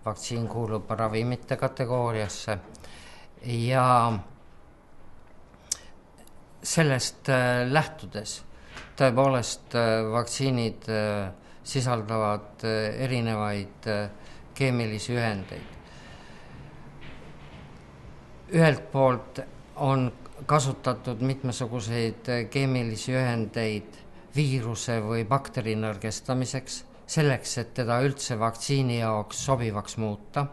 vaktsiin kuulub ravimite kategooriasse ja sellest lähtudes tõepoolest vaktsiinid sisaldavad erinevaid keemilisi ühendeid. Ühelt poolt on kasutatud mitmesuguseid keemilisi ühendeid viiruse või bakteri nõrgestamiseks, selleks, et teda üldse vaktsiini jaoks sobivaks muuta.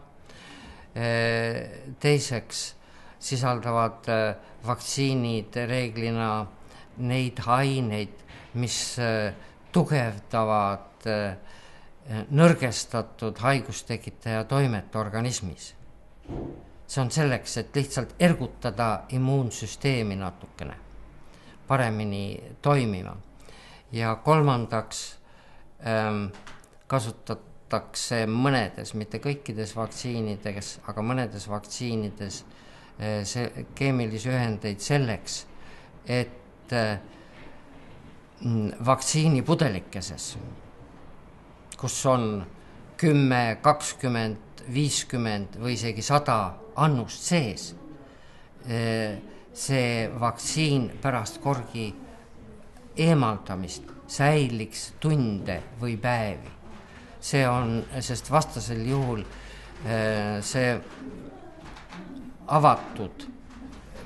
Teiseks sisaldavad vaktsiinid reeglina neid aineid, mis tugevdavad nõrgestatud haigustekitaja toimet organismis. See on selleks, et lihtsalt ergutada immuunsüsteemi natukene paremini toimima. Ja kolmandaks kasutatakse mõnedes, mitte kõikides vaktsiinides, aga mõnedes vaktsiinides keemilisi ühendeid selleks, et vaktsiini pudelikeses, kus on 10, 20, 50 või isegi 100 annust sees, see vaktsiin pärast korgi eemaldamist säiliks tunde või päevi. See on, sest vastasel juhul see avatud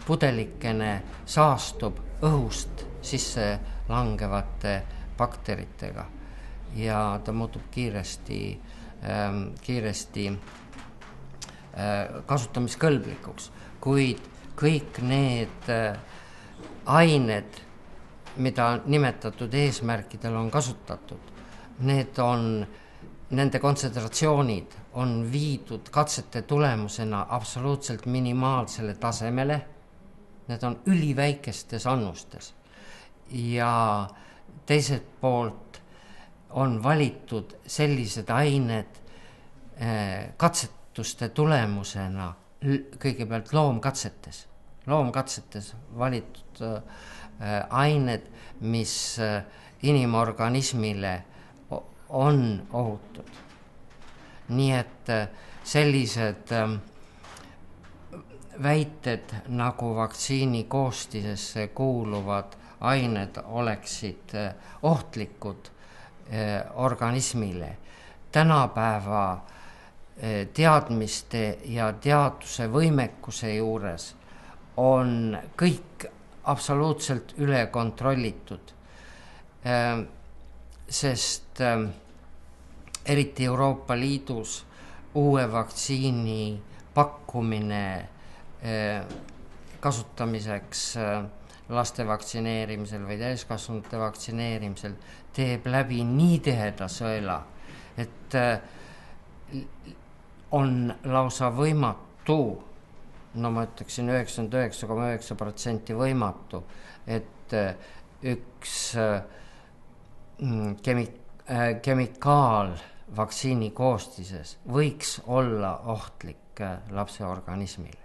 pudelikene saastub õhust sisse langevate bakteritega ja ta muutub kiiresti kasutamiskõlblikuks, kuid kõik need ained, mida nimetatud eesmärkidel on kasutatud, nende kontsentratsioonid on viidud katsete tulemusena absoluutselt minimaalsele tasemele, need on üliväikestes annustes ja teiselt poolt on valitud sellised ained katsetuste tulemusena kõigepealt loomkatsetes valitud ained, mis inimorganismile on ohutud. Nii et sellised väited nagu vaktsiini koostisesse kuuluvad ained oleksid ohtlikud organismile. Tänapäeva teadmiste ja teaduse võimekuse juures on kõik absoluutselt üle kontrollitud, sest eriti Euroopa Liidus uue vaktsiini pakkumine kasutamiseks laste vaktsineerimisel või täiskasvanute vaktsineerimisel teeb läbi nii tiheda sõela, et on lausa võimatu, no ma ütleksin 99,9% võimatu, et üks kemikaal vaktsiini koostises võiks olla ohtlik lapse organismile.